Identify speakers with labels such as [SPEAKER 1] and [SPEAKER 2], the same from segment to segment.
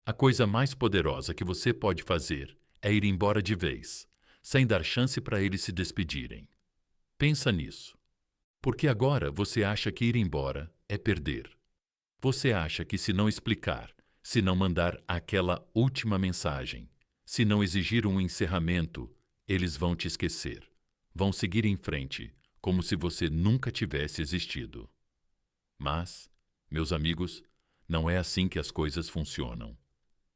[SPEAKER 1] A coisa mais poderosa que você pode fazer é ir embora de vez, sem dar chance para eles se despedirem. Pensa nisso. Porque agora você acha que ir embora é perder. Você acha que se não explicar, se não mandar aquela última mensagem, se não exigir um encerramento, eles vão te esquecer. Vão seguir em frente, como se você nunca tivesse existido. Mas, meus amigos, não é assim que as coisas funcionam.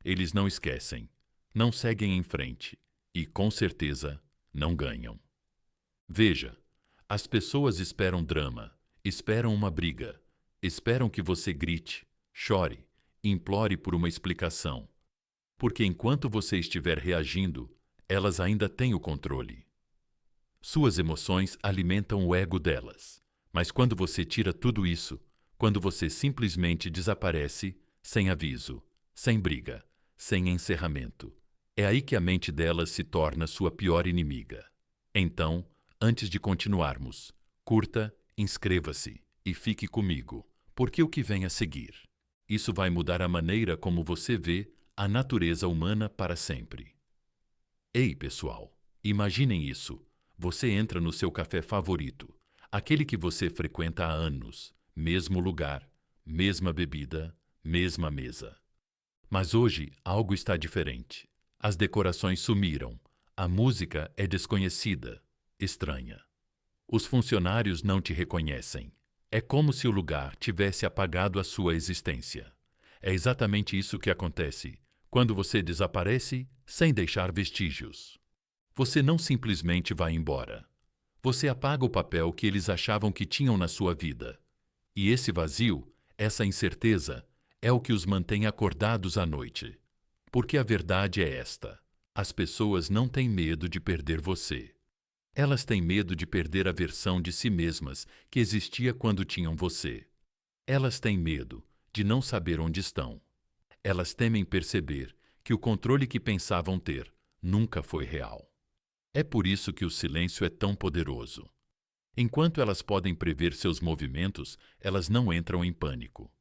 [SPEAKER 1] Eles não esquecem, não seguem em frente e, com certeza, não ganham. Veja, as pessoas esperam drama, esperam uma briga, esperam que você grite, chore, implore por uma explicação. Porque enquanto você estiver reagindo, elas ainda têm o controle. Suas emoções alimentam o ego delas. Mas quando você tira tudo isso, quando você simplesmente desaparece, sem aviso, sem briga, sem encerramento, é aí que a mente delas se torna sua pior inimiga. Então, antes de continuarmos, curta, inscreva-se e fique comigo, porque o que vem a seguir? Isso vai mudar a maneira como você vê a natureza humana para sempre. Ei, pessoal, imaginem isso. Você entra no seu café favorito, aquele que você frequenta há anos, mesmo lugar, mesma bebida, mesma mesa. Mas hoje algo está diferente. As decorações sumiram, a música é desconhecida, estranha. Os funcionários não te reconhecem. É como se o lugar tivesse apagado a sua existência. É exatamente isso que acontece quando você desaparece sem deixar vestígios. Você não simplesmente vai embora. Você apaga o papel que eles achavam que tinham na sua vida. E esse vazio, essa incerteza, é o que os mantém acordados à noite. Porque a verdade é esta: as pessoas não têm medo de perder você. Elas têm medo de perder a versão de si mesmas que existia quando tinham você. Elas têm medo de não saber onde estão. Elas temem perceber que o controle que pensavam ter nunca foi real. É por isso que o silêncio é tão poderoso. Enquanto elas podem prever seus movimentos, elas não entram em pânico.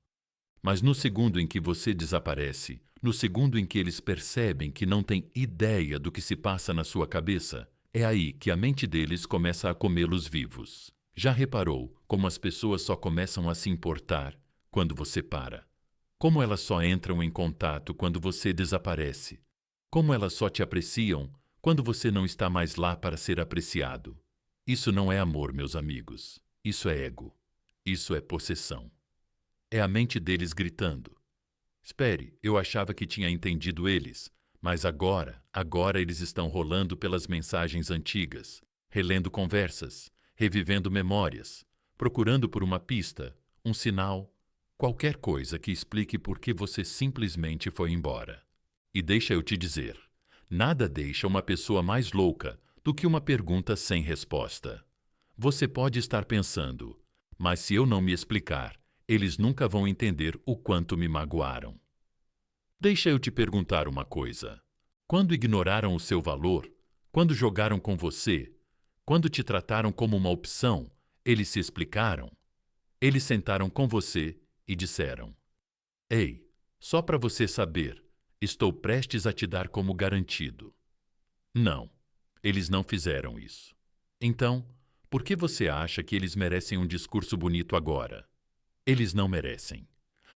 [SPEAKER 1] Mas no segundo em que você desaparece, no segundo em que eles percebem que não têm ideia do que se passa na sua cabeça, é aí que a mente deles começa a comê-los vivos. Já reparou como as pessoas só começam a se importar quando você para? Como elas só entram em contato quando você desaparece? Como elas só te apreciam quando você não está mais lá para ser apreciado? Isso não é amor, meus amigos. Isso é ego. Isso é possessão. É a mente deles gritando. Espere, eu achava que tinha entendido eles, mas agora eles estão rolando pelas mensagens antigas, relendo conversas, revivendo memórias, procurando por uma pista, um sinal, qualquer coisa que explique por que você simplesmente foi embora. E deixa eu te dizer, nada deixa uma pessoa mais louca do que uma pergunta sem resposta. Você pode estar pensando, mas se eu não me explicar, eles nunca vão entender o quanto me magoaram. Deixa eu te perguntar uma coisa. Quando ignoraram o seu valor, quando jogaram com você, quando te trataram como uma opção, eles se explicaram? Eles sentaram com você e disseram: Ei, só para você saber, estou prestes a te dar como garantido. Não, eles não fizeram isso. Então, por que você acha que eles merecem um discurso bonito agora? Eles não merecem.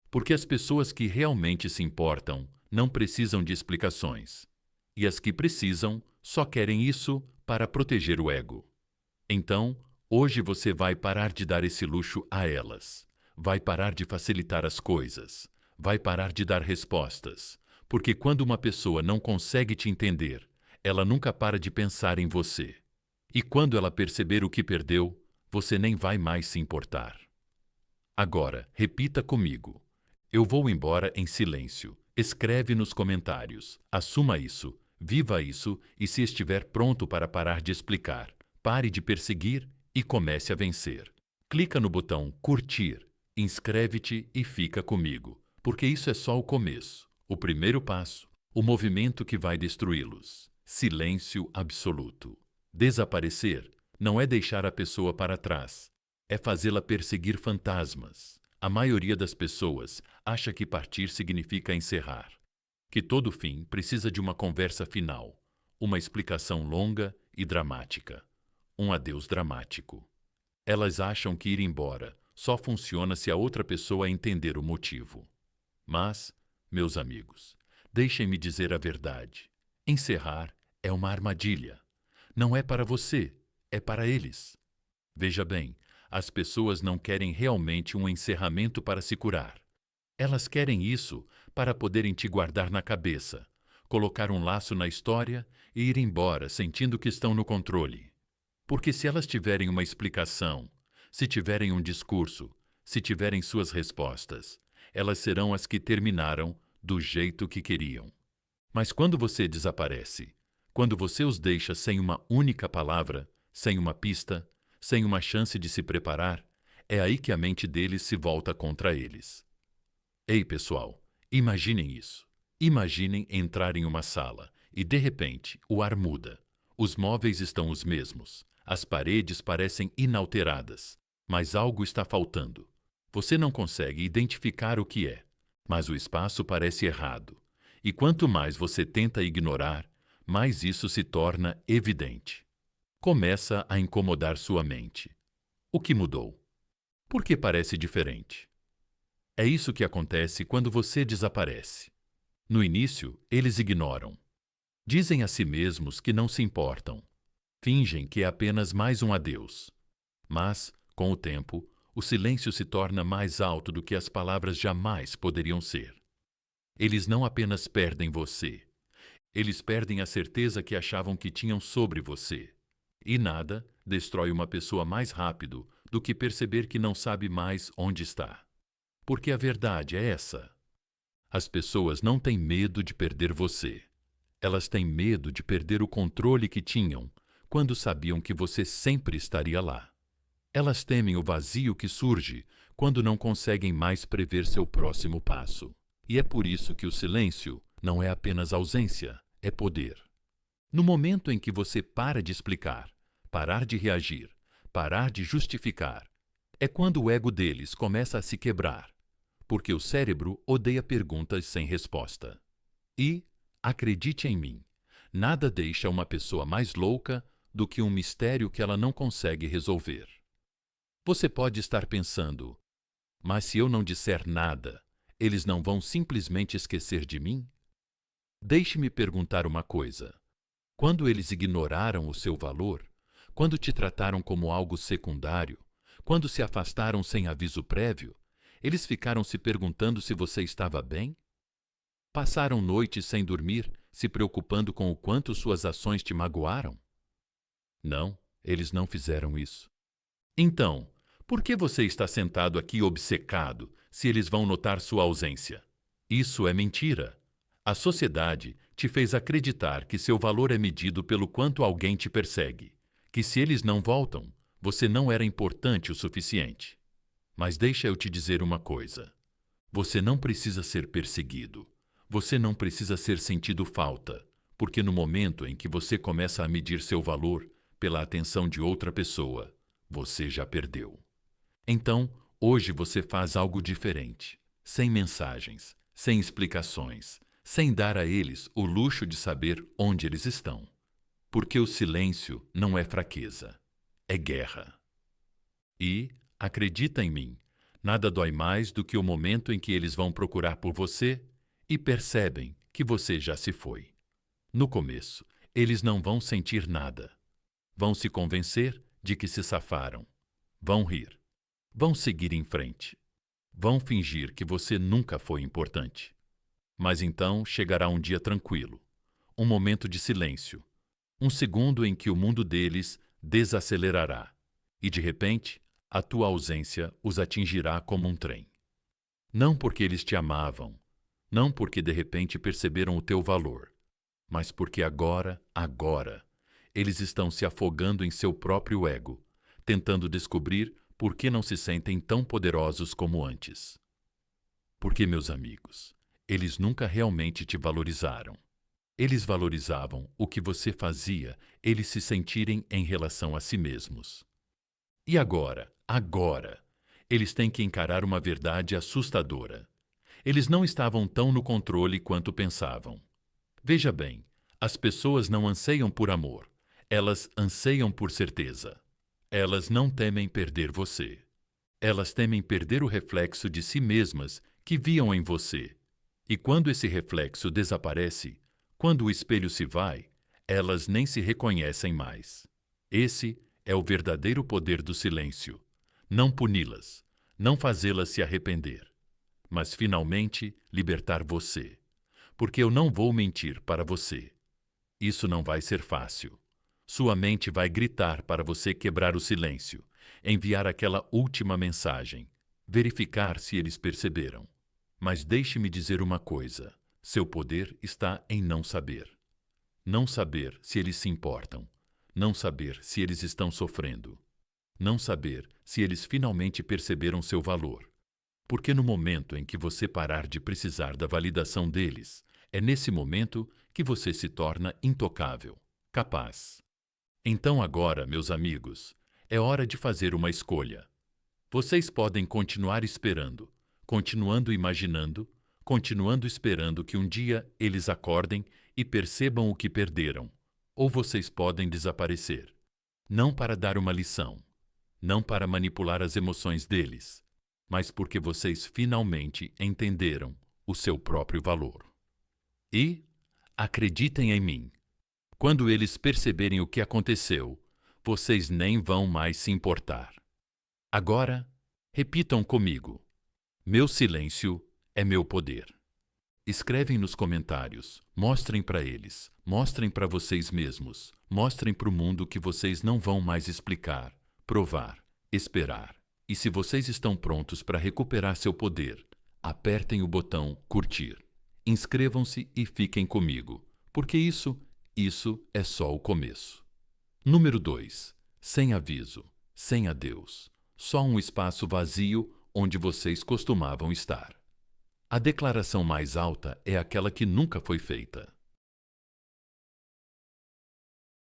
[SPEAKER 1] Porque as pessoas que realmente se importam não precisam de explicações. E as que precisam só querem isso para proteger o ego. Então, hoje você vai parar de dar esse luxo a elas. Vai parar de facilitar as coisas. Vai parar de dar respostas. Porque quando uma pessoa não consegue te entender, ela nunca para de pensar em você. E quando ela perceber o que perdeu, você nem vai mais se importar. Agora, repita comigo. Eu vou embora em silêncio. Escreve nos comentários. Assuma isso, viva isso e se estiver pronto para parar de explicar, pare de perseguir e comece a vencer. Clica no botão curtir, inscreve-te e fica comigo, porque isso é só o começo, o primeiro passo, o movimento que vai destruí-los. Silêncio absoluto. Desaparecer não é deixar a pessoa para trás, é fazê-la perseguir fantasmas. A maioria das pessoas acha que partir significa encerrar. Que todo fim precisa de uma conversa final, uma explicação longa e dramática, um adeus dramático. Elas acham que ir embora só funciona se a outra pessoa entender o motivo. Mas, meus amigos, deixem-me dizer a verdade. Encerrar é uma armadilha. Não é para você, é para eles. Veja bem, as pessoas não querem realmente um encerramento para se curar. Elas querem isso para poderem te guardar na cabeça, colocar um laço na história e ir embora sentindo que estão no controle. Porque se elas tiverem uma explicação, se tiverem um discurso, se tiverem suas respostas, elas serão as que terminaram do jeito que queriam. Mas quando você desaparece, quando você os deixa sem uma única palavra, sem uma pista, sem uma chance de se preparar, é aí que a mente deles se volta contra eles. Ei, pessoal, imaginem isso. Imaginem entrar em uma sala e, de repente, o ar muda. Os móveis estão os mesmos. As paredes parecem inalteradas, mas algo está faltando. Você não consegue identificar o que é, mas o espaço parece errado. E quanto mais você tenta ignorar, mais isso se torna evidente. Começa a incomodar sua mente. O que mudou? Por que parece diferente? É isso que acontece quando você desaparece. No início, eles ignoram. Dizem a si mesmos que não se importam. Fingem que é apenas mais um adeus. Mas, com o tempo, o silêncio se torna mais alto do que as palavras jamais poderiam ser. Eles não apenas perdem você. Eles perdem a certeza que achavam que tinham sobre você. E nada destrói uma pessoa mais rápido do que perceber que não sabe mais onde está. Porque a verdade é essa. As pessoas não têm medo de perder você. Elas têm medo de perder o controle que tinham quando sabiam que você sempre estaria lá. Elas temem o vazio que surge quando não conseguem mais prever seu próximo passo. E é por isso que o silêncio não é apenas ausência, é poder. No momento em que você para de explicar, parar de reagir, parar de justificar, é quando o ego deles começa a se quebrar, porque o cérebro odeia perguntas sem resposta. E, acredite em mim, nada deixa uma pessoa mais louca do que um mistério que ela não consegue resolver. Você pode estar pensando, mas se eu não disser nada, eles não vão simplesmente esquecer de mim? Deixe-me perguntar uma coisa. Quando eles ignoraram o seu valor, quando te trataram como algo secundário, quando se afastaram sem aviso prévio, eles ficaram se perguntando se você estava bem? Passaram noites sem dormir, se preocupando com o quanto suas ações te magoaram? Não, eles não fizeram isso. Então, por que você está sentado aqui obcecado se eles vão notar sua ausência? Isso é mentira. A sociedade te fez acreditar que seu valor é medido pelo quanto alguém te persegue, que se eles não voltam, você não era importante o suficiente. Mas deixa eu te dizer uma coisa. Você não precisa ser perseguido. Você não precisa ser sentido falta, porque no momento em que você começa a medir seu valor pela atenção de outra pessoa, você já perdeu. Então, hoje você faz algo diferente, sem mensagens, sem explicações, sem dar a eles o luxo de saber onde eles estão. Porque o silêncio não é fraqueza, é guerra. E, acredita em mim, nada dói mais do que o momento em que eles vão procurar por você e percebem que você já se foi. No começo, eles não vão sentir nada. Vão se convencer de que se safaram. Vão rir. Vão seguir em frente. Vão fingir que você nunca foi importante. Mas então chegará um dia tranquilo, um momento de silêncio, um segundo em que o mundo deles desacelerará e, de repente, a tua ausência os atingirá como um trem. Não porque eles te amavam, não porque de repente perceberam o teu valor, mas porque agora, eles estão se afogando em seu próprio ego, tentando descobrir por que não se sentem tão poderosos como antes. Porque, meus amigos, eles nunca realmente te valorizaram. Eles valorizavam o que você fazia eles se sentirem em relação a si mesmos. E agora, eles têm que encarar uma verdade assustadora. Eles não estavam tão no controle quanto pensavam. Veja bem, as pessoas não anseiam por amor, elas anseiam por certeza. Elas não temem perder você. Elas temem perder o reflexo de si mesmas que viam em você. E quando esse reflexo desaparece, quando o espelho se vai, elas nem se reconhecem mais. Esse é o verdadeiro poder do silêncio. Não puni-las, não fazê-las se arrepender, mas finalmente libertar você. Porque eu não vou mentir para você. Isso não vai ser fácil. Sua mente vai gritar para você quebrar o silêncio, enviar aquela última mensagem, verificar se eles perceberam. Mas deixe-me dizer uma coisa: seu poder está em não saber. Não saber se eles se importam. Não saber se eles estão sofrendo. Não saber se eles finalmente perceberam seu valor. Porque no momento em que você parar de precisar da validação deles, é nesse momento que você se torna intocável, capaz. Então agora, meus amigos, é hora de fazer uma escolha. Vocês podem continuar esperando, continuando imaginando, continuando esperando que um dia eles acordem e percebam o que perderam. Ou vocês podem desaparecer, não para dar uma lição, não para manipular as emoções deles, mas porque vocês finalmente entenderam o seu próprio valor. E, acreditem em mim, quando eles perceberem o que aconteceu, vocês nem vão mais se importar. Agora, repitam comigo: meu silêncio é meu poder. Escrevem nos comentários, mostrem para eles, mostrem para vocês mesmos, mostrem para o mundo que vocês não vão mais explicar, provar, esperar. E se vocês estão prontos para recuperar seu poder, apertem o botão curtir. Inscrevam-se e fiquem comigo, porque isso é só o começo. Número 2. Sem aviso, sem adeus. Só um espaço vazio onde vocês costumavam estar. A declaração mais alta é aquela que nunca foi feita.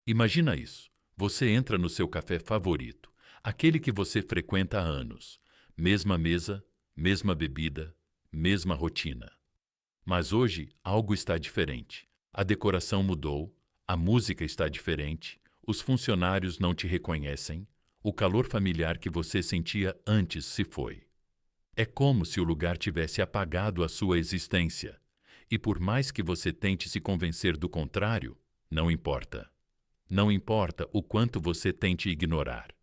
[SPEAKER 1] Imagina isso. Você entra no seu café favorito, aquele que você frequenta há anos. Mesma mesa, mesma bebida, mesma rotina. Mas hoje algo está diferente. A decoração mudou, a música está diferente, os funcionários não te reconhecem, o calor familiar que você sentia antes se foi. É como se o lugar tivesse apagado a sua existência. E por mais que você tente se convencer do contrário, não importa. Não importa o quanto você tente ignorar.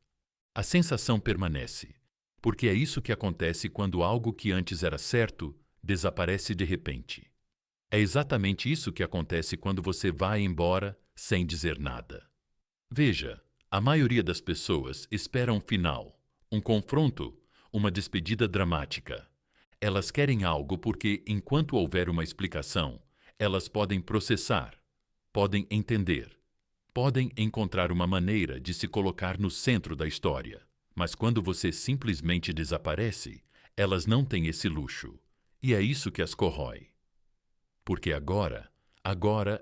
[SPEAKER 1] A sensação permanece, porque é isso que acontece quando algo que antes era certo desaparece de repente. É exatamente isso que acontece quando você vai embora sem dizer nada. Veja, a maioria das pessoas espera um final, um confronto, uma despedida dramática. Elas querem algo porque, enquanto houver uma explicação, elas podem processar, podem entender, podem encontrar uma maneira de se colocar no centro da história. Mas quando você simplesmente desaparece, elas não têm esse luxo. E é isso que as corrói. Porque agora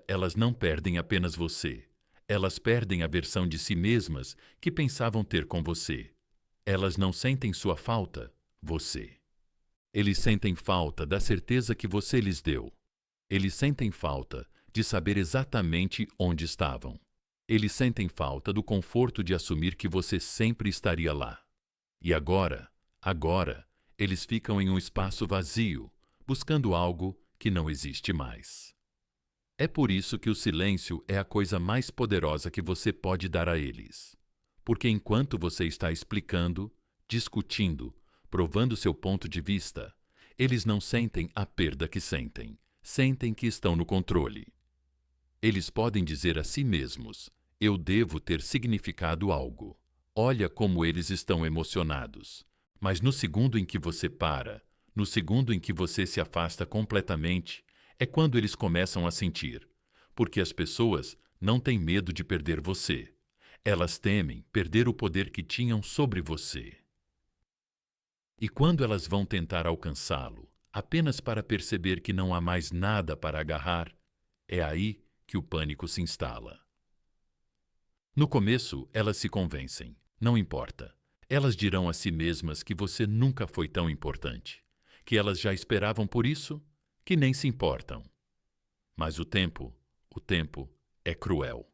[SPEAKER 1] elas não perdem apenas você. Elas perdem a versão de si mesmas que pensavam ter com você. Elas não sentem sua falta, você. Eles sentem falta da certeza que você lhes deu. Eles sentem falta de saber exatamente onde estavam. Eles sentem falta do conforto de assumir que você sempre estaria lá. E agora, eles ficam em um espaço vazio, buscando algo que não existe mais. É por isso que o silêncio é a coisa mais poderosa que você pode dar a eles. Porque enquanto você está explicando, discutindo, provando seu ponto de vista, eles não sentem a perda que sentem. Sentem que estão no controle. Eles podem dizer a si mesmos: eu devo ter significado algo. Olha como eles estão emocionados. Mas no segundo em que você para, no segundo em que você se afasta completamente, é quando eles começam a sentir. Porque as pessoas não têm medo de perder você. Elas temem perder o poder que tinham sobre você. E quando elas vão tentar alcançá-lo, apenas para perceber que não há mais nada para agarrar, é aí que o pânico se instala. No começo, elas se convencem. Não importa. Elas dirão a si mesmas que você nunca foi tão importante, Que elas já esperavam por isso? Que nem se importam. Mas o tempo é cruel.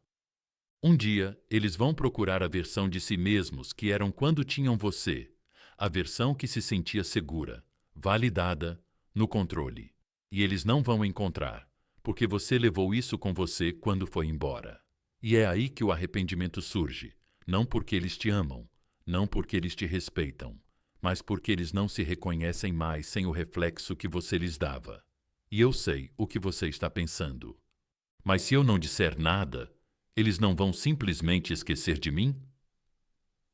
[SPEAKER 1] Um dia, eles vão procurar a versão de si mesmos que eram quando tinham você, a versão que se sentia segura, validada, no controle. E eles não vão encontrar, porque você levou isso com você quando foi embora. E é aí que o arrependimento surge, não porque eles te amam, não porque eles te respeitam, mas porque eles não se reconhecem mais sem o reflexo que você lhes dava. E eu sei o que você está pensando. Mas se eu não disser nada, eles não vão simplesmente esquecer de mim?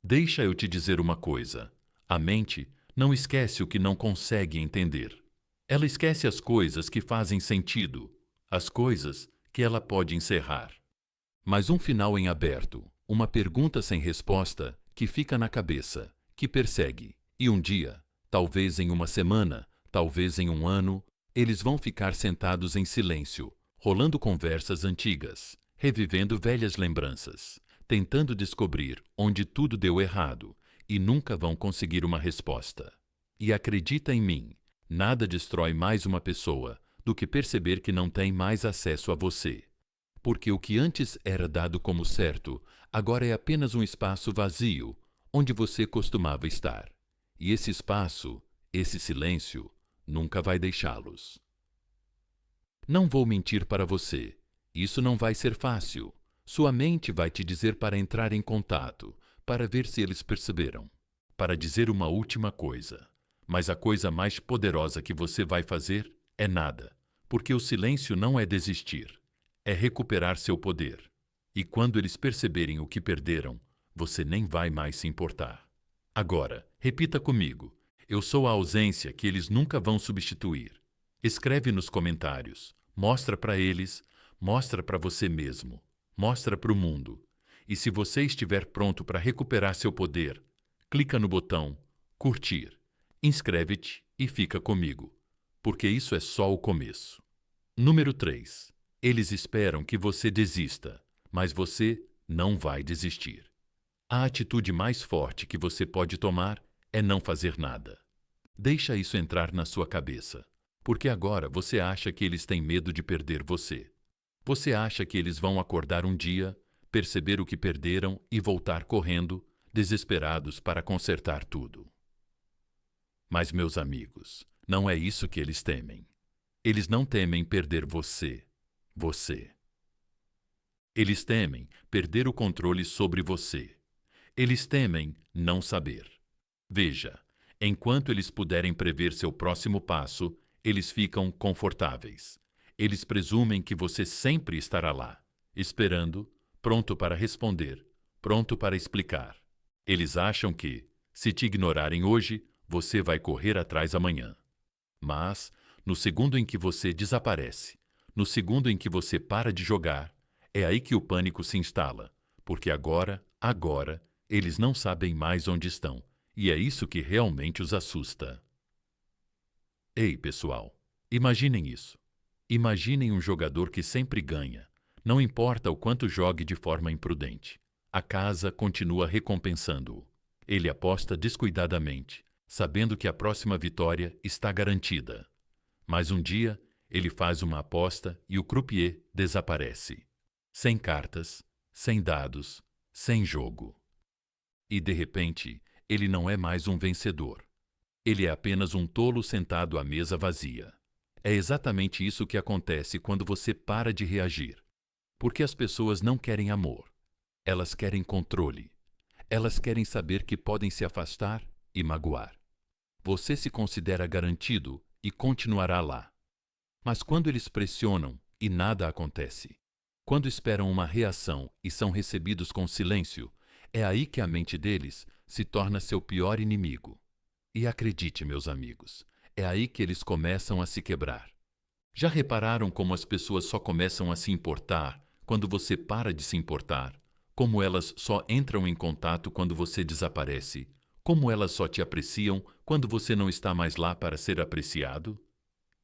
[SPEAKER 1] Deixa eu te dizer uma coisa. A mente não esquece o que não consegue entender. Ela esquece as coisas que fazem sentido, as coisas que ela pode encerrar. Mas um final em aberto, uma pergunta sem resposta que fica na cabeça, que persegue. E um dia, talvez em uma semana, talvez em um ano, eles vão ficar sentados em silêncio, rolando conversas antigas, revivendo velhas lembranças, tentando descobrir onde tudo deu errado e nunca vão conseguir uma resposta. E acredita em mim, nada destrói mais uma pessoa do que perceber que não tem mais acesso a você. Porque o que antes era dado como certo, agora é apenas um espaço vazio onde você costumava estar. E esse espaço, esse silêncio, nunca vai deixá-los. Não vou mentir para você. Isso não vai ser fácil. Sua mente vai te dizer para entrar em contato, para ver se eles perceberam, para dizer uma última coisa. Mas a coisa mais poderosa que você vai fazer é nada, porque o silêncio não é desistir, é recuperar seu poder. E quando eles perceberem o que perderam, você nem vai mais se importar. Agora, repita comigo. Eu sou a ausência que eles nunca vão substituir. Escreve nos comentários. Mostra para eles, mostra para você mesmo, mostra para o mundo. E se você estiver pronto para recuperar seu poder, clica no botão curtir, inscreve-te e fica comigo, porque isso é só o começo. Número 3. Eles esperam que você desista, mas você não vai desistir. A atitude mais forte que você pode tomar é não fazer nada. Deixa isso entrar na sua cabeça, porque agora você acha que eles têm medo de perder você. Você acha que eles vão acordar um dia, perceber o que perderam e voltar correndo, desesperados para consertar tudo. Mas, meus amigos, não é isso que eles temem. Eles não temem perder você. Eles temem perder o controle sobre você. Eles temem não saber. Veja, enquanto eles puderem prever seu próximo passo, eles ficam confortáveis. Eles presumem que você sempre estará lá, esperando, pronto para responder, pronto para explicar. Eles acham que, se te ignorarem hoje, você vai correr atrás amanhã. Mas, no segundo em que você desaparece, no segundo em que você para de jogar, é aí que o pânico se instala, porque agora, eles não sabem mais onde estão, e é isso que realmente os assusta. Ei, pessoal, imaginem isso. Imaginem um jogador que sempre ganha. Não importa o quanto jogue de forma imprudente. A casa continua recompensando-o. Ele aposta descuidadamente, sabendo que a próxima vitória está garantida. Mas um dia, ele faz uma aposta e o croupier desaparece. Sem cartas, sem dados, sem jogo. E, de repente, ele não é mais um vencedor. Ele é apenas um tolo sentado à mesa vazia. É exatamente isso que acontece quando você para de reagir. Porque as pessoas não querem amor. Elas querem controle. Elas querem saber que podem se afastar e magoar. Você se considera garantido e continuará lá. Mas quando eles pressionam e nada acontece, quando esperam uma reação e são recebidos com silêncio, é aí que a mente deles se torna seu pior inimigo. E acredite, meus amigos, é aí que eles começam a se quebrar. Já repararam como as pessoas só começam a se importar quando você para de se importar? Como elas só entram em contato quando você desaparece? Como elas só te apreciam quando você não está mais lá para ser apreciado?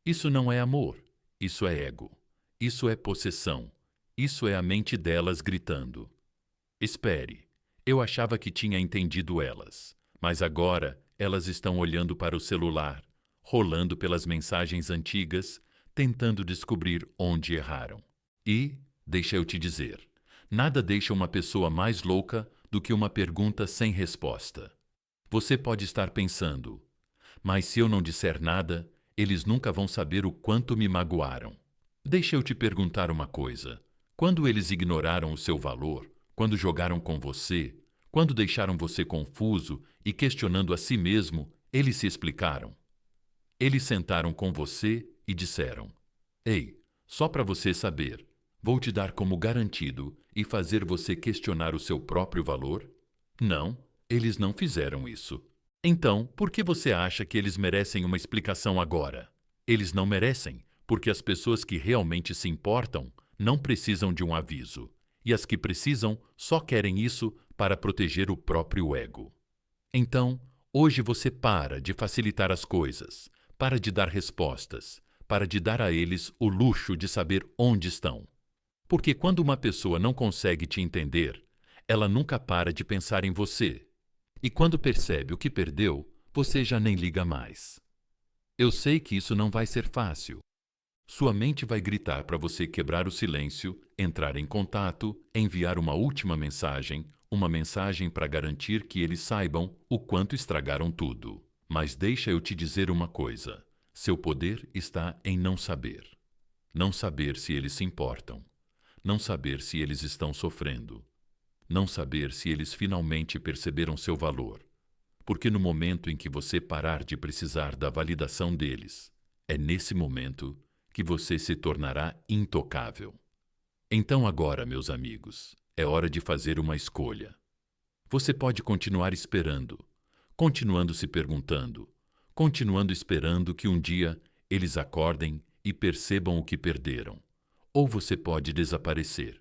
[SPEAKER 1] Isso não é amor, isso é ego. Isso é possessão. Isso é a mente delas gritando. Espere, eu achava que tinha entendido elas, mas agora elas estão olhando para o celular, rolando pelas mensagens antigas, tentando descobrir onde erraram. E, deixa eu te dizer, nada deixa uma pessoa mais louca do que uma pergunta sem resposta. Você pode estar pensando, mas se eu não disser nada, eles nunca vão saber o quanto me magoaram. Deixa eu te perguntar uma coisa. Quando eles ignoraram o seu valor, quando jogaram com você, quando deixaram você confuso e questionando a si mesmo, eles se explicaram. Eles sentaram com você e disseram: Ei, só para você saber, vou te dar como garantido e fazer você questionar o seu próprio valor? Não, eles não fizeram isso. Então, por que você acha que eles merecem uma explicação agora? Eles não merecem, porque as pessoas que realmente se importam não precisam de um aviso, e as que precisam só querem isso para proteger o próprio ego. Então, hoje você para de facilitar as coisas, para de dar respostas, para de dar a eles o luxo de saber onde estão. Porque quando uma pessoa não consegue te entender, ela nunca para de pensar em você. E quando percebe o que perdeu, você já nem liga mais. Eu sei que isso não vai ser fácil. Sua mente vai gritar para você quebrar o silêncio, entrar em contato, enviar uma mensagem para garantir que eles saibam o quanto estragaram tudo. Mas deixa eu te dizer uma coisa: seu poder está em não saber. Não saber se eles se importam. Não saber se eles estão sofrendo. Não saber se eles finalmente perceberam seu valor. Porque no momento em que você parar de precisar da validação deles, é nesse momento que você se tornará intocável. Então agora, meus amigos, é hora de fazer uma escolha. Você pode continuar esperando, continuando se perguntando, continuando esperando que um dia eles acordem e percebam o que perderam. Ou você pode desaparecer,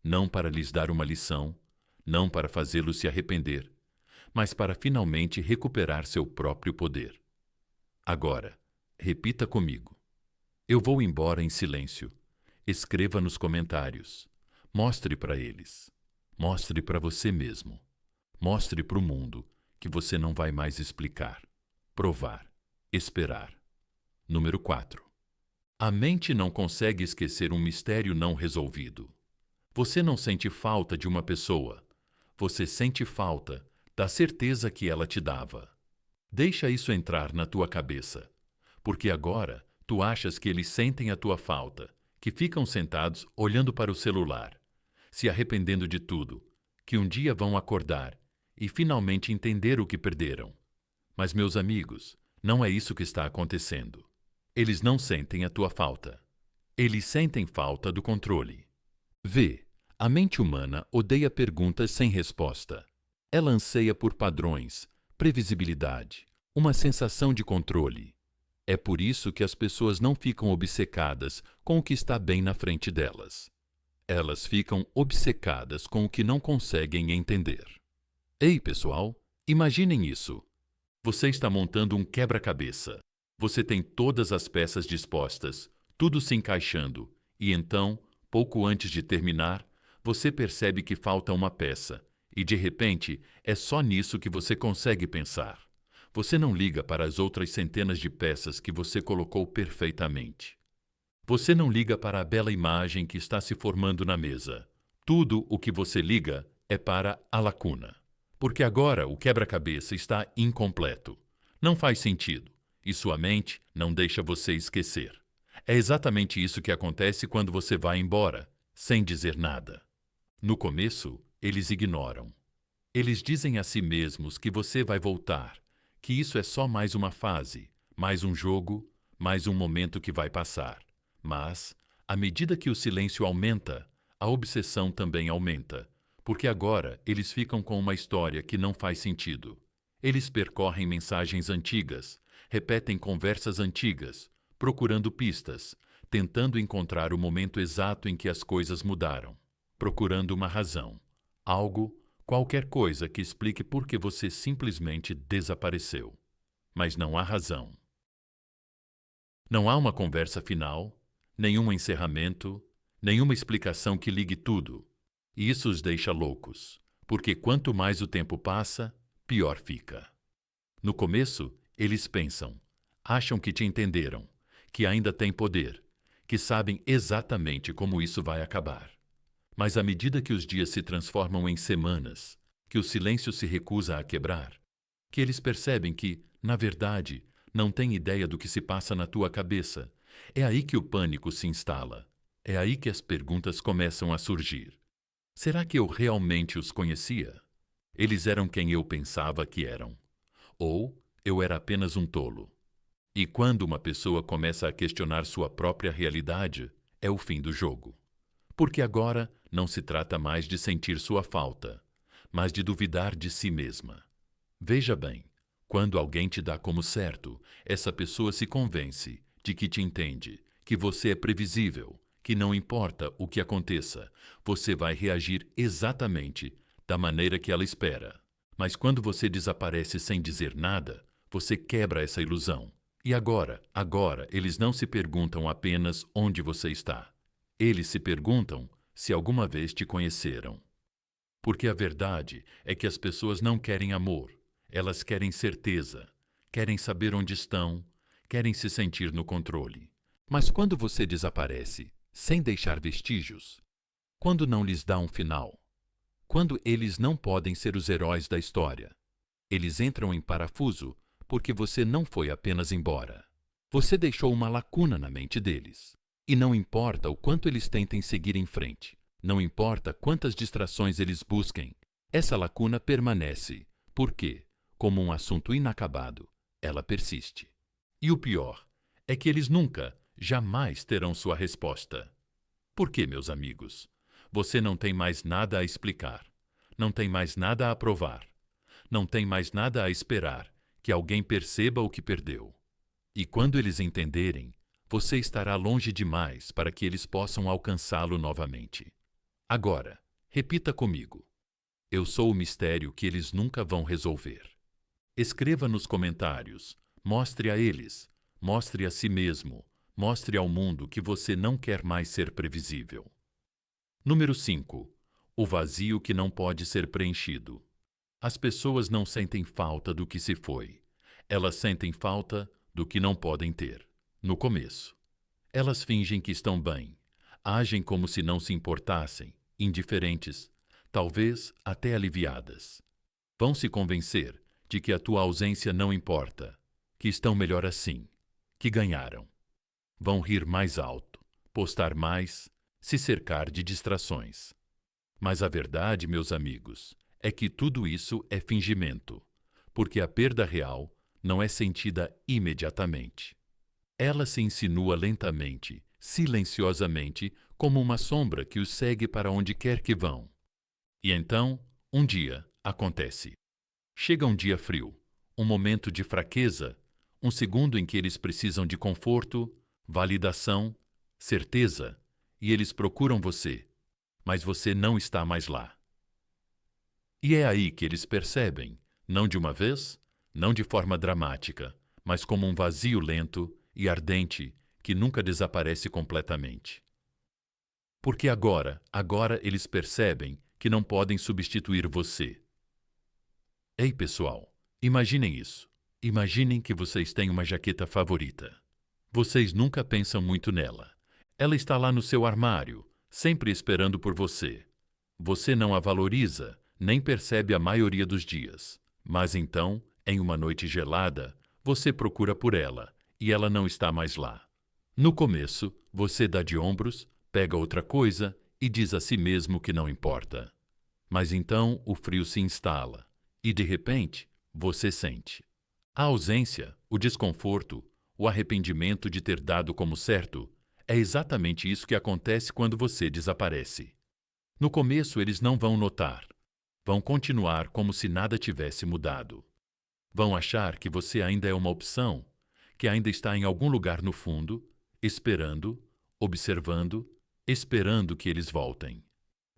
[SPEAKER 1] não para lhes dar uma lição, não para fazê-los se arrepender, mas para finalmente recuperar seu próprio poder. Agora, repita comigo. Eu vou embora em silêncio. Escreva nos comentários. Mostre para eles. Mostre para você mesmo. Mostre para o mundo que você não vai mais explicar, provar, esperar. Número 4. A mente não consegue esquecer um mistério não resolvido. Você não sente falta de uma pessoa. Você sente falta da certeza que ela te dava. Deixa isso entrar na tua cabeça, porque agora tu achas que eles sentem a tua falta, que ficam sentados olhando para o celular, se arrependendo de tudo, que um dia vão acordar e finalmente entender o que perderam. Mas, meus amigos, não é isso que está acontecendo. Eles não sentem a tua falta. Eles sentem falta do controle. Vê, a mente humana odeia perguntas sem resposta. Ela anseia por padrões, previsibilidade, uma sensação de controle. É por isso que as pessoas não ficam obcecadas com o que está bem na frente delas. Elas ficam obcecadas com o que não conseguem entender. Ei, pessoal, imaginem isso. Você está montando um quebra-cabeça. Você tem todas as peças dispostas, tudo se encaixando, e então, pouco antes de terminar, você percebe que falta uma peça, e de repente é só nisso que você consegue pensar. Você não liga para as outras centenas de peças que você colocou perfeitamente. Você não liga para a bela imagem que está se formando na mesa. Tudo o que você liga é para a lacuna. Porque agora o quebra-cabeça está incompleto. Não faz sentido. E sua mente não deixa você esquecer. É exatamente isso que acontece quando você vai embora, sem dizer nada. No começo, eles ignoram. Eles dizem a si mesmos que você vai voltar, que isso é só mais uma fase, mais um jogo, mais um momento que vai passar. Mas, à medida que o silêncio aumenta, a obsessão também aumenta, porque agora eles ficam com uma história que não faz sentido. Eles percorrem mensagens antigas, repetem conversas antigas, procurando pistas, tentando encontrar o momento exato em que as coisas mudaram, procurando uma razão, algo, qualquer coisa que explique por que você simplesmente desapareceu. Mas não há razão. Não há uma conversa final, nenhum encerramento, nenhuma explicação que ligue tudo. E isso os deixa loucos, porque quanto mais o tempo passa, pior fica. No começo, eles pensam: Acham que te entenderam, que ainda têm poder, que sabem exatamente como isso vai acabar. Mas à medida que os dias se transformam em semanas, que o silêncio se recusa a quebrar, que eles percebem que, na verdade, não têm ideia do que se passa na tua cabeça, é aí que o pânico se instala. É aí que as perguntas começam a surgir. Será que eu realmente os conhecia? Eles eram quem eu pensava que eram. Ou eu era apenas um tolo? E quando uma pessoa começa a questionar sua própria realidade, é o fim do jogo. Porque agora não se trata mais de sentir sua falta, mas de duvidar de si mesma. Veja bem, quando alguém te dá como certo, essa pessoa se convence de que te entende, que você é previsível, que não importa o que aconteça, você vai reagir exatamente da maneira que ela espera. Mas quando você desaparece sem dizer nada, você quebra essa ilusão. E agora, eles não se perguntam apenas onde você está. Eles se perguntam se alguma vez te conheceram. Porque a verdade é que as pessoas não querem amor, elas querem certeza, querem saber onde estão, querem se sentir no controle. Mas quando você desaparece, sem deixar vestígios, quando não lhes dá um final, quando eles não podem ser os heróis da história, eles entram em parafuso porque você não foi apenas embora. Você deixou uma lacuna na mente deles. E não importa o quanto eles tentem seguir em frente, não importa quantas distrações eles busquem, essa lacuna permanece, porque, como um assunto inacabado, ela persiste. E o pior é que eles nunca, jamais terão sua resposta. Por quê, meus amigos? Você não tem mais nada a explicar, não tem mais nada a provar, não tem mais nada a esperar que alguém perceba o que perdeu. E quando eles entenderem, você estará longe demais para que eles possam alcançá-lo novamente. Agora, repita comigo. Eu sou o mistério que eles nunca vão resolver. Escreva nos comentários, mostre a eles, mostre a si mesmo, mostre ao mundo que você não quer mais ser previsível. Número 5. O vazio que não pode ser preenchido. As pessoas não sentem falta do que se foi. Elas sentem falta do que não podem ter. No começo, elas fingem que estão bem, agem como se não se importassem, indiferentes, talvez até aliviadas. Vão se convencer de que a tua ausência não importa, que estão melhor assim, que ganharam. Vão rir mais alto, postar mais, se cercar de distrações. Mas a verdade, meus amigos, é que tudo isso é fingimento, porque a perda real não é sentida imediatamente. Ela se insinua lentamente, silenciosamente, como uma sombra que os segue para onde quer que vão. E então, um dia, acontece. Chega um dia frio, um momento de fraqueza, um segundo em que eles precisam de conforto, validação, certeza, e eles procuram você, mas você não está mais lá. E é aí que eles percebem, não de uma vez, não de forma dramática, mas como um vazio lento e ardente que nunca desaparece completamente. Porque agora eles percebem que não podem substituir você. Ei, pessoal, imaginem isso. Imaginem que vocês têm uma jaqueta favorita. Vocês nunca pensam muito nela. Ela está lá no seu armário, sempre esperando por você. Você não a valoriza, nem percebe a maioria dos dias. Mas então, em uma noite gelada, você procura por ela, e ela não está mais lá. No começo, você dá de ombros, pega outra coisa e diz a si mesmo que não importa. Mas então o frio se instala, e de repente, você sente. A ausência, o desconforto, o arrependimento de ter dado como certo, é exatamente isso que acontece quando você desaparece. No começo eles não vão notar. Vão continuar como se nada tivesse mudado. Vão achar que você ainda é uma opção, que ainda está em algum lugar no fundo, esperando, observando, esperando que eles voltem.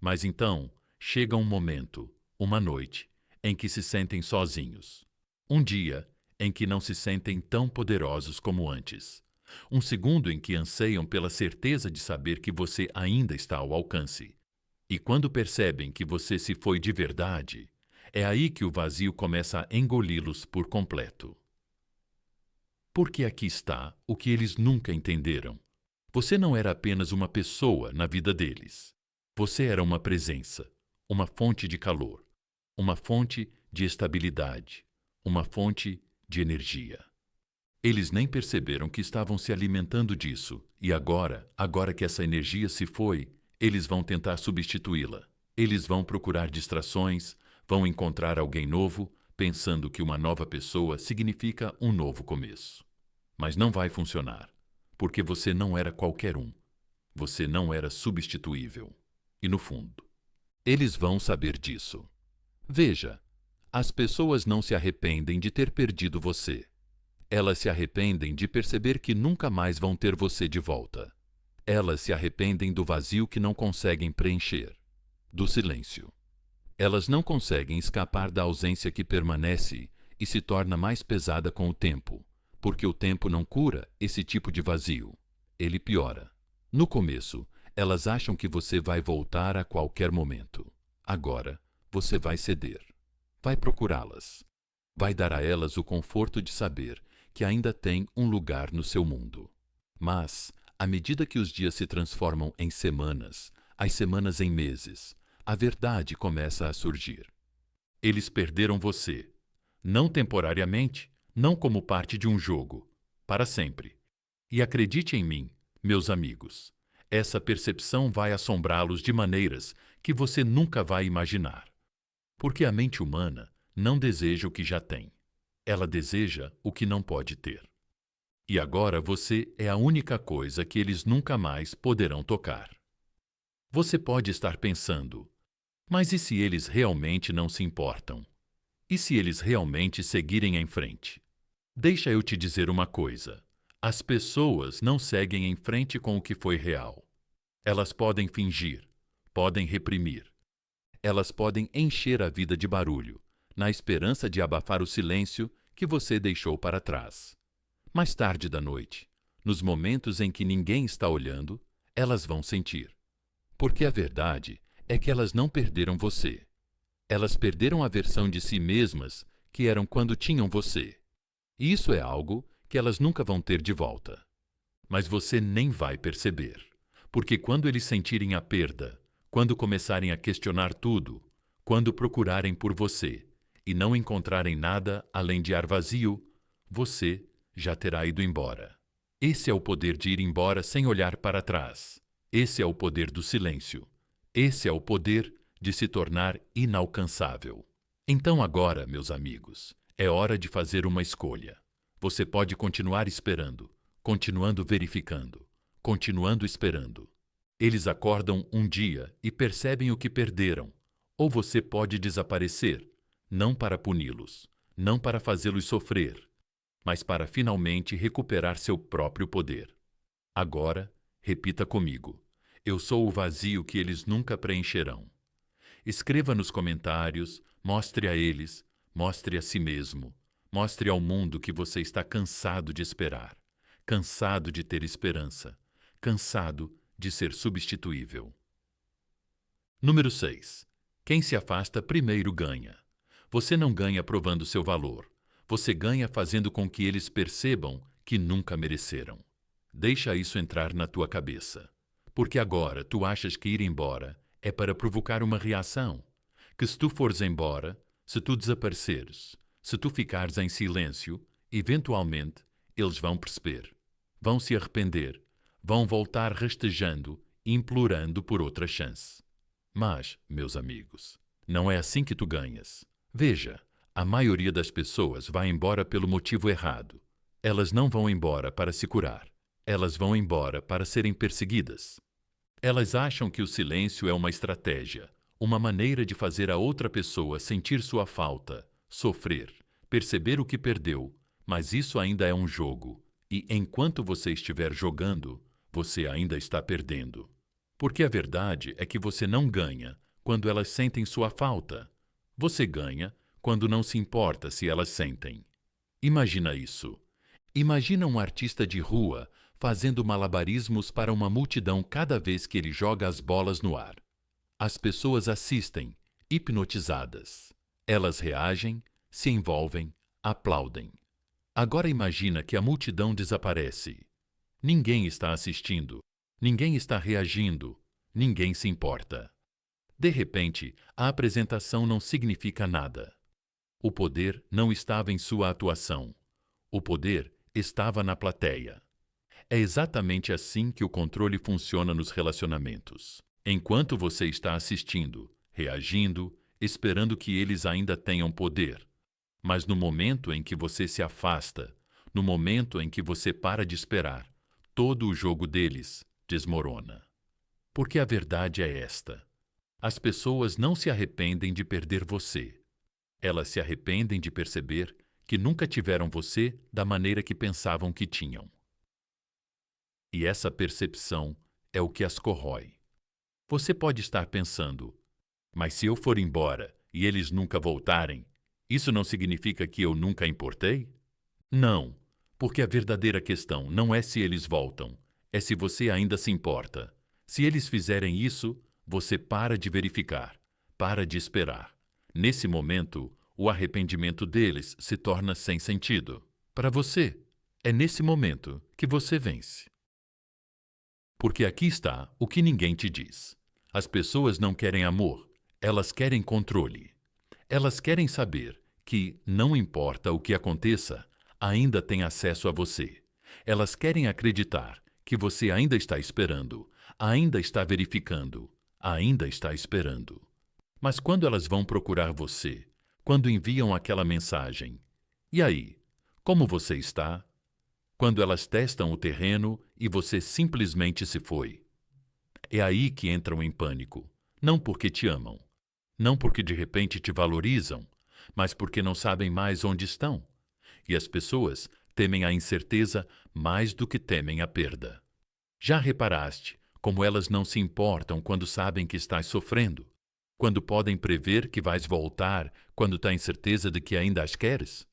[SPEAKER 1] Mas então, chega um momento, uma noite, em que se sentem sozinhos. Um dia em que não se sentem tão poderosos como antes. Um segundo em que anseiam pela certeza de saber que você ainda está ao alcance. E quando percebem que você se foi de verdade, é aí que o vazio começa a engoli-los por completo. Porque aqui está o que eles nunca entenderam. Você não era apenas uma pessoa na vida deles. Você era uma presença, uma fonte de calor, uma fonte de estabilidade, uma fonte de energia. Eles nem perceberam que estavam se alimentando disso, e agora que essa energia se foi, eles vão tentar substituí-la. Eles vão procurar distrações, vão encontrar alguém novo, pensando que uma nova pessoa significa um novo começo. Mas não vai funcionar, porque você não era qualquer um. Você não era substituível. E no fundo, eles vão saber disso. Veja, as pessoas não se arrependem de ter perdido você. Elas se arrependem de perceber que nunca mais vão ter você de volta. Elas se arrependem do vazio que não conseguem preencher, do silêncio. Elas não conseguem escapar da ausência que permanece e se torna mais pesada com o tempo, porque o tempo não cura esse tipo de vazio. Ele piora. No começo, elas acham que você vai voltar a qualquer momento. Agora, você vai ceder. Vai procurá-las. Vai dar a elas o conforto de saber que ainda tem um lugar no seu mundo. Mas, à medida que os dias se transformam em semanas, as semanas em meses, a verdade começa a surgir. Eles perderam você. Não temporariamente, não como parte de um jogo. Para sempre. E acredite em mim, meus amigos, essa percepção vai assombrá-los de maneiras que você nunca vai imaginar. Porque a mente humana não deseja o que já tem. Ela deseja o que não pode ter. E agora você é a única coisa que eles nunca mais poderão tocar. Você pode estar pensando, mas e se eles realmente não se importam? E se eles realmente seguirem em frente? Deixa eu te dizer uma coisa. As pessoas não seguem em frente com o que foi real. Elas podem fingir, podem reprimir. Elas podem encher a vida de barulho, na esperança de abafar o silêncio que você deixou para trás. Mais tarde da noite, nos momentos em que ninguém está olhando, elas vão sentir. Porque a verdade é que elas não perderam você. Elas perderam a versão de si mesmas que eram quando tinham você. E isso é algo que elas nunca vão ter de volta. Mas você nem vai perceber. Porque quando eles sentirem a perda, quando começarem a questionar tudo, quando procurarem por você e não encontrarem nada além de ar vazio, você já terá ido embora. Esse é o poder de ir embora sem olhar para trás. Esse é o poder do silêncio. Esse é o poder de se tornar inalcançável. Então agora, meus amigos, é hora de fazer uma escolha. Você pode continuar esperando, continuando verificando, continuando esperando. Eles acordam um dia e percebem o que perderam. Ou você pode desaparecer, não para puni-los, não para fazê-los sofrer, mas para finalmente recuperar seu próprio poder. Agora, repita comigo. Eu sou o vazio que eles nunca preencherão. Escreva nos comentários, mostre a eles, mostre a si mesmo, mostre ao mundo que você está cansado de esperar, cansado de ter esperança, cansado de ser substituível. Número 6. Quem se afasta primeiro ganha. Você não ganha provando seu valor. Você ganha fazendo com que eles percebam que nunca mereceram. Deixa isso entrar na tua cabeça. Porque agora tu achas que ir embora é para provocar uma reação. Que se tu fores embora, se tu desapareceres, se tu ficares em silêncio, eventualmente eles vão perceber. Vão se arrepender. Vão voltar rastejando, implorando por outra chance. Mas, meus amigos, não é assim que tu ganhas. Veja, a maioria das pessoas vai embora pelo motivo errado. Elas não vão embora para se curar. Elas vão embora para serem perseguidas. Elas acham que o silêncio é uma estratégia, uma maneira de fazer a outra pessoa sentir sua falta, sofrer, perceber o que perdeu, mas isso ainda é um jogo. E enquanto você estiver jogando, você ainda está perdendo. Porque a verdade é que você não ganha quando elas sentem sua falta. Você ganha quando não se importa se elas sentem. Imagina isso. Imagina um artista de rua fazendo malabarismos para uma multidão cada vez que ele joga as bolas no ar. As pessoas assistem, hipnotizadas. Elas reagem, se envolvem, aplaudem. Agora imagina que a multidão desaparece. Ninguém está assistindo, ninguém está reagindo, ninguém se importa. De repente, a apresentação não significa nada. O poder não estava em sua atuação. O poder estava na plateia. É exatamente assim que o controle funciona nos relacionamentos. Enquanto você está assistindo, reagindo, esperando que eles ainda tenham poder. Mas no momento em que você se afasta, no momento em que você para de esperar, todo o jogo deles desmorona. Porque a verdade é esta: as pessoas não se arrependem de perder você. Elas se arrependem de perceber que nunca tiveram você da maneira que pensavam que tinham. E essa percepção é o que as corrói. Você pode estar pensando, mas se eu for embora e eles nunca voltarem, isso não significa que eu nunca importei? Não, porque a verdadeira questão não é se eles voltam, é se você ainda se importa. Se eles fizerem isso, você para de verificar, para de esperar. Nesse momento, o arrependimento deles se torna sem sentido. Para você, é nesse momento que você vence. Porque aqui está o que ninguém te diz. As pessoas não querem amor, elas querem controle. Elas querem saber que, não importa o que aconteça, ainda tem acesso a você. Elas querem acreditar que você ainda está esperando, ainda está verificando, ainda está esperando. Mas quando elas vão procurar você, quando enviam aquela mensagem, e aí, como você está? Quando elas testam o terreno e você simplesmente se foi. É aí que entram em pânico, não porque te amam, não porque de repente te valorizam, mas porque não sabem mais onde estão. E as pessoas temem a incerteza mais do que temem a perda. Já reparaste como elas não se importam quando sabem que estás sofrendo? Quando podem prever que vais voltar quando têm certeza de que ainda as queres?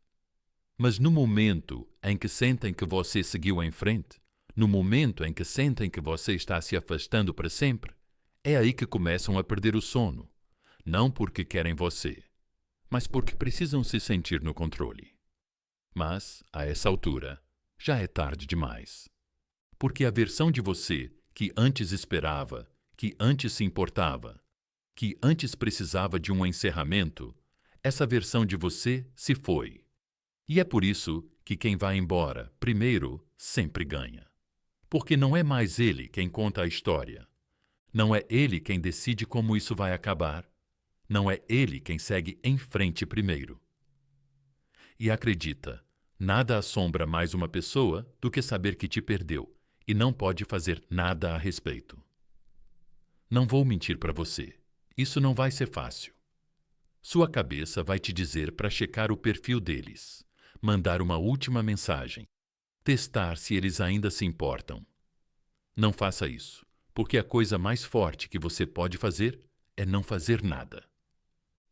[SPEAKER 1] Mas no momento em que sentem que você seguiu em frente, no momento em que sentem que você está se afastando para sempre, é aí que começam a perder o sono. Não porque querem você, mas porque precisam se sentir no controle. Mas, a essa altura, já é tarde demais. Porque a versão de você que antes esperava, que antes se importava, que antes precisava de um encerramento, essa versão de você se foi. E é por isso que quem vai embora primeiro sempre ganha. Porque não é mais ele quem conta a história. Não é ele quem decide como isso vai acabar. Não é ele quem segue em frente primeiro. E acredita, nada assombra mais uma pessoa do que saber que te perdeu e não pode fazer nada a respeito. Não vou mentir para você. Isso não vai ser fácil. Sua cabeça vai te dizer para checar o perfil deles, mandar uma última mensagem, testar se eles ainda se importam. Não faça isso, porque a coisa mais forte que você pode fazer é não fazer nada.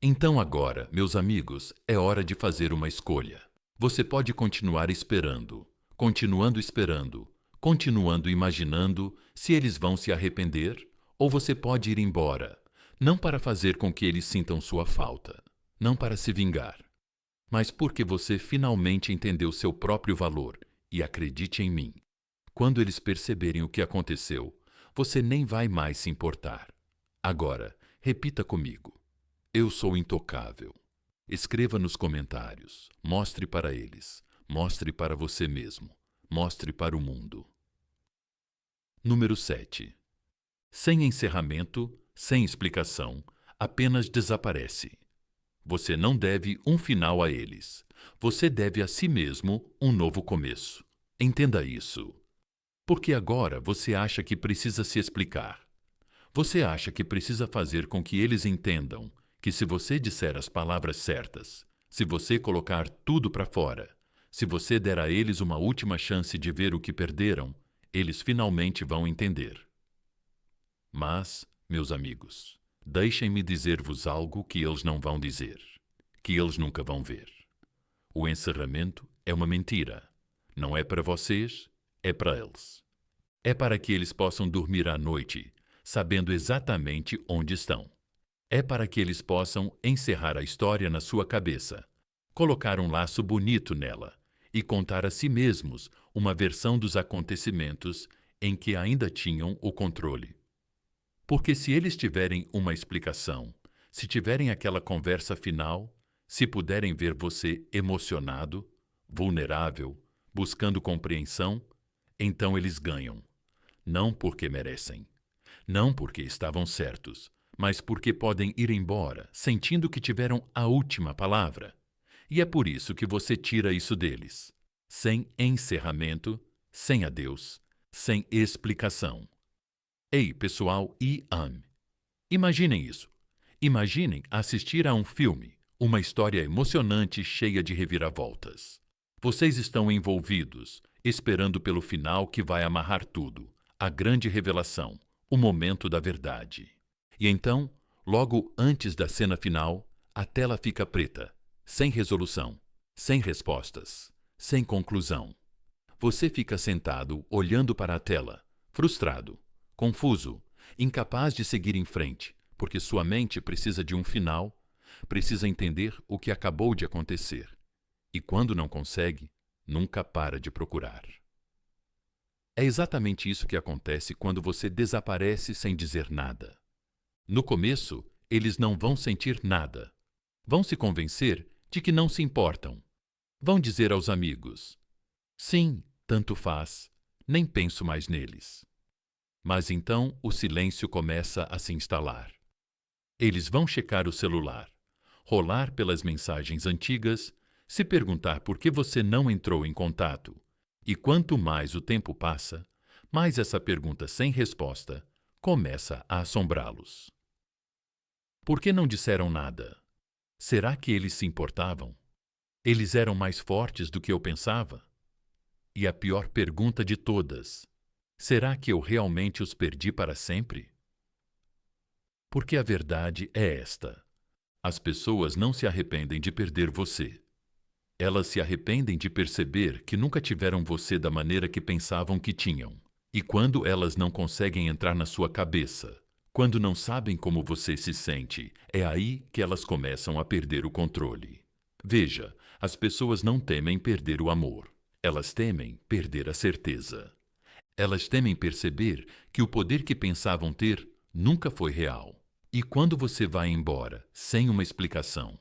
[SPEAKER 1] Então agora, meus amigos, é hora de fazer uma escolha. Você pode continuar esperando, continuando esperando, continuando imaginando se eles vão se arrepender, ou você pode ir embora, não para fazer com que eles sintam sua falta, não para se vingar, mas porque você finalmente entendeu seu próprio valor e acredite em mim. Quando eles perceberem o que aconteceu, você nem vai mais se importar. Agora, repita comigo. Eu sou intocável. Escreva nos comentários. Mostre para eles. Mostre para você mesmo. Mostre para o mundo. Número 7. Sem encerramento, sem explicação, apenas desaparece. Você não deve um final a eles. Você deve a si mesmo um novo começo. Entenda isso. Porque agora você acha que precisa se explicar. Você acha que precisa fazer com que eles entendam que se você disser as palavras certas, se você colocar tudo para fora, se você der a eles uma última chance de ver o que perderam, eles finalmente vão entender. Mas, meus amigos, deixem-me dizer-vos algo que eles não vão dizer, que eles nunca vão ver. O encerramento é uma mentira. Não é para vocês, é para eles. É para que eles possam dormir à noite, sabendo exatamente onde estão. É para que eles possam encerrar a história na sua cabeça, colocar um laço bonito nela e contar a si mesmos uma versão dos acontecimentos em que ainda tinham o controle. Porque se eles tiverem uma explicação, se tiverem aquela conversa final, se puderem ver você emocionado, vulnerável, buscando compreensão, então eles ganham. Não porque merecem, não porque estavam certos, mas porque podem ir embora sentindo que tiveram a última palavra. E é por isso que você tira isso deles, sem encerramento, sem adeus, sem explicação. Ei, pessoal IAM, imaginem isso. Imaginem assistir a um filme, uma história emocionante cheia de reviravoltas. Vocês estão envolvidos, esperando pelo final que vai amarrar tudo, a grande revelação, o momento da verdade. E então, logo antes da cena final, a tela fica preta, sem resolução, sem respostas, sem conclusão. Você fica sentado, olhando para a tela, frustrado, confuso, incapaz de seguir em frente, porque sua mente precisa de um final, precisa entender o que acabou de acontecer. E quando não consegue, nunca para de procurar. É exatamente isso que acontece quando você desaparece sem dizer nada. No começo, eles não vão sentir nada. Vão se convencer de que não se importam. Vão dizer aos amigos: sim, tanto faz, nem penso mais neles. Mas então o silêncio começa a se instalar. Eles vão checar o celular, rolar pelas mensagens antigas, se perguntar por que você não entrou em contato. E quanto mais o tempo passa, mais essa pergunta sem resposta começa a assombrá-los. Por que não disseram nada? Será que eles se importavam? Eles eram mais fortes do que eu pensava? E a pior pergunta de todas: será que eu realmente os perdi para sempre? Porque a verdade é esta: as pessoas não se arrependem de perder você. Elas se arrependem de perceber que nunca tiveram você da maneira que pensavam que tinham. E quando elas não conseguem entrar na sua cabeça, quando não sabem como você se sente, é aí que elas começam a perder o controle. Veja, as pessoas não temem perder o amor. Elas temem perder a certeza. Elas temem perceber que o poder que pensavam ter nunca foi real. E quando você vai embora, sem uma explicação,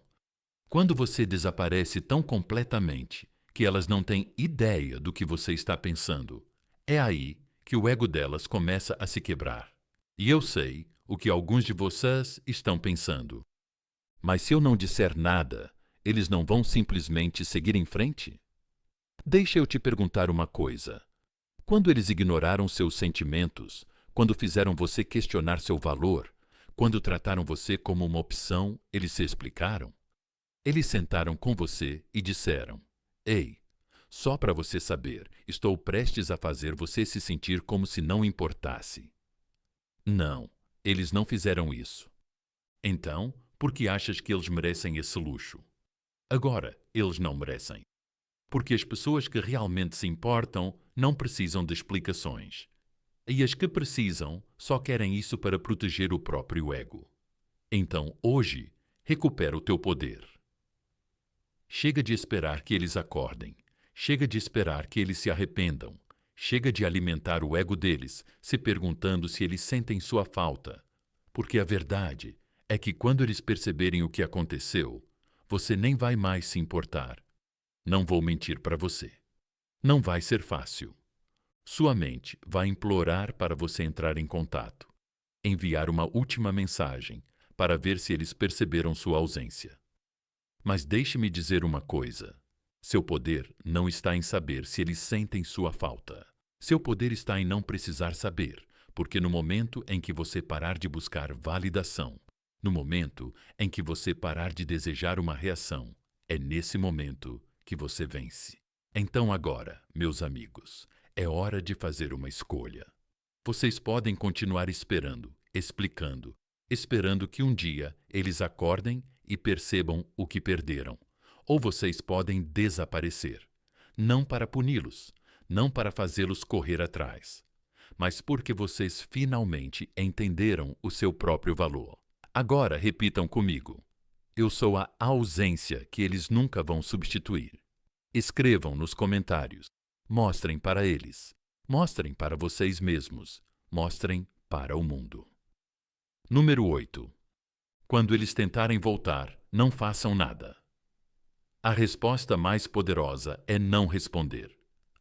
[SPEAKER 1] quando você desaparece tão completamente que elas não têm ideia do que você está pensando, é aí que o ego delas começa a se quebrar. E eu sei o que alguns de vocês estão pensando. Mas se eu não disser nada, eles não vão simplesmente seguir em frente? Deixa eu te perguntar uma coisa. Quando eles ignoraram seus sentimentos, quando fizeram você questionar seu valor, quando trataram você como uma opção, eles se explicaram? Eles sentaram com você e disseram: ei, só para você saber, estou prestes a fazer você se sentir como se não importasse. Não, eles não fizeram isso. Então, por que achas que eles merecem esse luxo? Agora, eles não merecem. Porque as pessoas que realmente se importam não precisam de explicações. E as que precisam só querem isso para proteger o próprio ego. Então, hoje, recupera o teu poder. Chega de esperar que eles acordem. Chega de esperar que eles se arrependam. Chega de alimentar o ego deles, se perguntando se eles sentem sua falta. Porque a verdade é que quando eles perceberem o que aconteceu, você nem vai mais se importar. Não vou mentir para você. Não vai ser fácil. Sua mente vai implorar para você entrar em contato, enviar uma última mensagem para ver se eles perceberam sua ausência. Mas deixe-me dizer uma coisa. Seu poder não está em saber se eles sentem sua falta. Seu poder está em não precisar saber, porque no momento em que você parar de buscar validação, no momento em que você parar de desejar uma reação, é nesse momento que você vence. Então agora, meus amigos, é hora de fazer uma escolha. Vocês podem continuar esperando, explicando, esperando que um dia eles acordem e percebam o que perderam. Ou vocês podem desaparecer, não para puni-los, não para fazê-los correr atrás, mas porque vocês finalmente entenderam o seu próprio valor. Agora repitam comigo: eu sou a ausência que eles nunca vão substituir. Escrevam nos comentários. Mostrem para eles. Mostrem para vocês mesmos. Mostrem para o mundo. Número 8. Quando eles tentarem voltar, não façam nada. A resposta mais poderosa é não responder.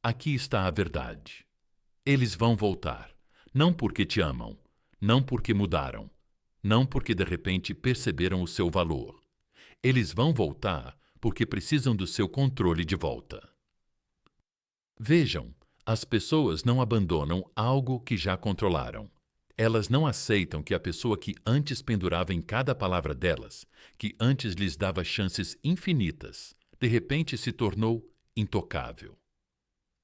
[SPEAKER 1] Aqui está a verdade. Eles vão voltar, não porque te amam, não porque mudaram, não porque de repente perceberam o seu valor. Eles vão voltar porque precisam do seu controle de volta. Vejam, as pessoas não abandonam algo que já controlaram. Elas não aceitam que a pessoa que antes pendurava em cada palavra delas, que antes lhes dava chances infinitas, de repente se tornou intocável.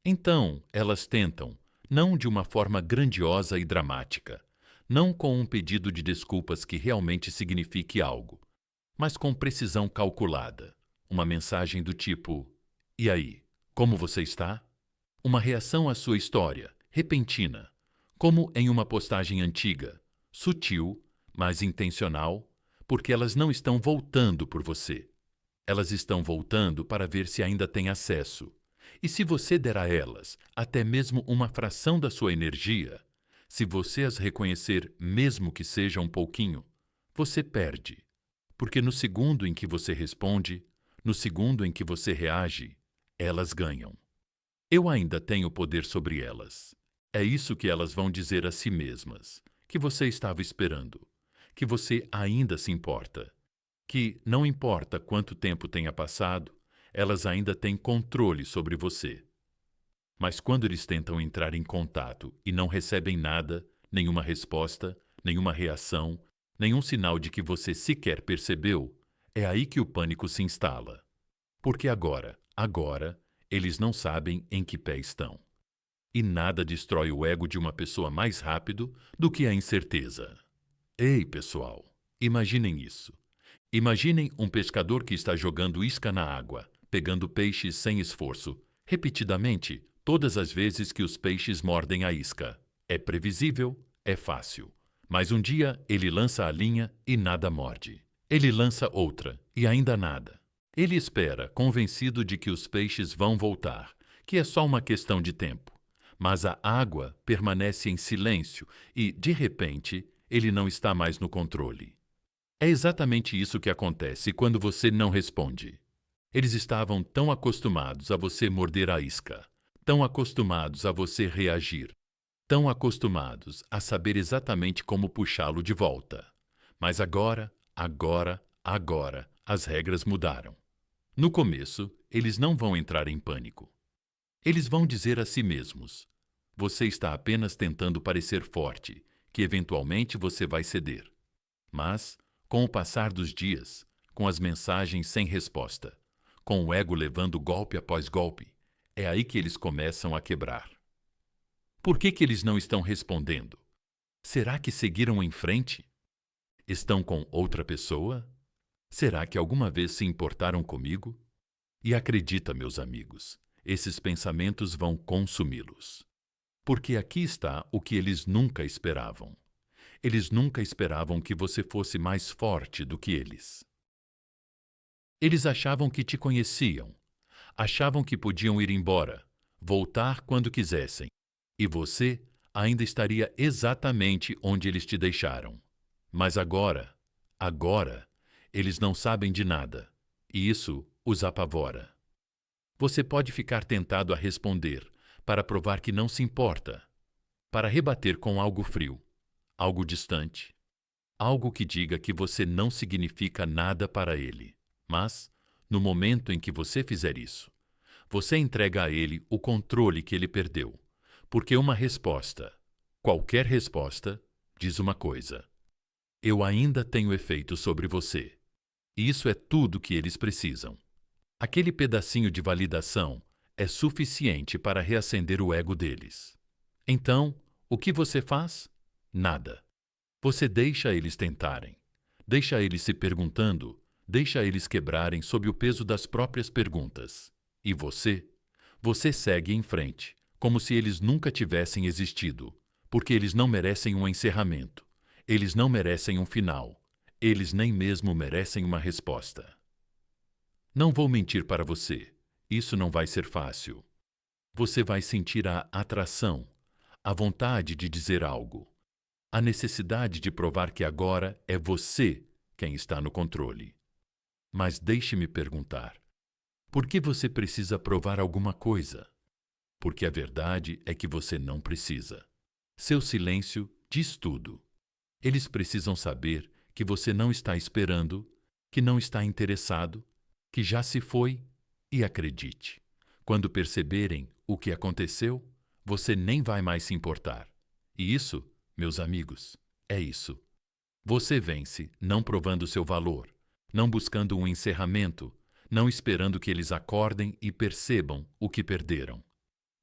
[SPEAKER 1] Então, elas tentam, não de uma forma grandiosa e dramática, não com um pedido de desculpas que realmente signifique algo, mas com precisão calculada. Uma mensagem do tipo: "E aí, como você está?" Uma reação à sua história, repentina, como em uma postagem antiga, sutil, mas intencional, porque elas não estão voltando por você. Elas estão voltando para ver se ainda têm acesso. E se você der a elas até mesmo uma fração da sua energia, se você as reconhecer mesmo que seja um pouquinho, você perde. Porque no segundo em que você responde, no segundo em que você reage, elas ganham. Eu ainda tenho poder sobre elas. É isso que elas vão dizer a si mesmas, que você estava esperando, que você ainda se importa, que não importa quanto tempo tenha passado, elas ainda têm controle sobre você. Mas quando eles tentam entrar em contato e não recebem nada, nenhuma resposta, nenhuma reação, nenhum sinal de que você sequer percebeu, é aí que o pânico se instala. Porque agora, eles não sabem em que pé estão. E nada destrói o ego de uma pessoa mais rápido do que a incerteza. Ei, pessoal, imaginem isso. Imaginem um pescador que está jogando isca na água, pegando peixes sem esforço, repetidamente, todas as vezes que os peixes mordem a isca. É previsível, é fácil. Mas um dia ele lança a linha e nada morde. Ele lança outra e ainda nada. Ele espera, convencido de que os peixes vão voltar, que é só uma questão de tempo. Mas a água permanece em silêncio e, de repente, ele não está mais no controle. É exatamente isso que acontece quando você não responde. Eles estavam tão acostumados a você morder a isca, tão acostumados a você reagir, tão acostumados a saber exatamente como puxá-lo de volta. Mas agora, as regras mudaram. No começo, eles não vão entrar em pânico. Eles vão dizer a si mesmos: você está apenas tentando parecer forte, que eventualmente você vai ceder. Mas, com o passar dos dias, com as mensagens sem resposta, com o ego levando golpe após golpe, é aí que eles começam a quebrar. Por que eles não estão respondendo? Será que seguiram em frente? Estão com outra pessoa? Será que alguma vez se importaram comigo? E acredita, meus amigos, esses pensamentos vão consumi-los. Porque aqui está o que eles nunca esperavam. Eles nunca esperavam que você fosse mais forte do que eles. Eles achavam que te conheciam, achavam que podiam ir embora, voltar quando quisessem, e você ainda estaria exatamente onde eles te deixaram. Mas agora, eles não sabem de nada, e isso os apavora. Você pode ficar tentado a responder, para provar que não se importa, para rebater com algo frio, algo distante, algo que diga que você não significa nada para ele. Mas, no momento em que você fizer isso, você entrega a ele o controle que ele perdeu, porque uma resposta, qualquer resposta, diz uma coisa: eu ainda tenho efeito sobre você. E isso é tudo que eles precisam. Aquele pedacinho de validação é suficiente para reacender o ego deles. Então, o que você faz? Nada. Você deixa eles tentarem. Deixa eles se perguntando, deixa eles quebrarem sob o peso das próprias perguntas. E você segue em frente, como se eles nunca tivessem existido, porque eles não merecem um encerramento. Eles não merecem um final. Eles nem mesmo merecem uma resposta. Não vou mentir para você. Isso não vai ser fácil. Você vai sentir a atração, a vontade de dizer algo, a necessidade de provar que agora é você quem está no controle. Mas deixe-me perguntar: por que você precisa provar alguma coisa? Porque a verdade é que você não precisa. Seu silêncio diz tudo. Eles precisam saber que você não está esperando, que não está interessado, que já se foi, e acredite, quando perceberem o que aconteceu, você nem vai mais se importar. E isso, meus amigos, é isso. Você vence não provando seu valor, não buscando um encerramento, não esperando que eles acordem e percebam o que perderam.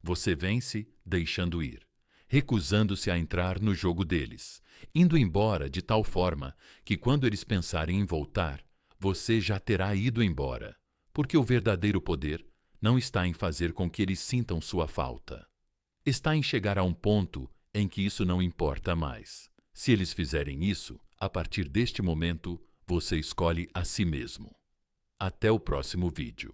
[SPEAKER 1] Você vence deixando ir, recusando-se a entrar no jogo deles, indo embora de tal forma que quando eles pensarem em voltar, você já terá ido embora, porque o verdadeiro poder não está em fazer com que eles sintam sua falta. Está em chegar a um ponto em que isso não importa mais. Se eles fizerem isso, a partir deste momento, você escolhe a si mesmo. Até o próximo vídeo.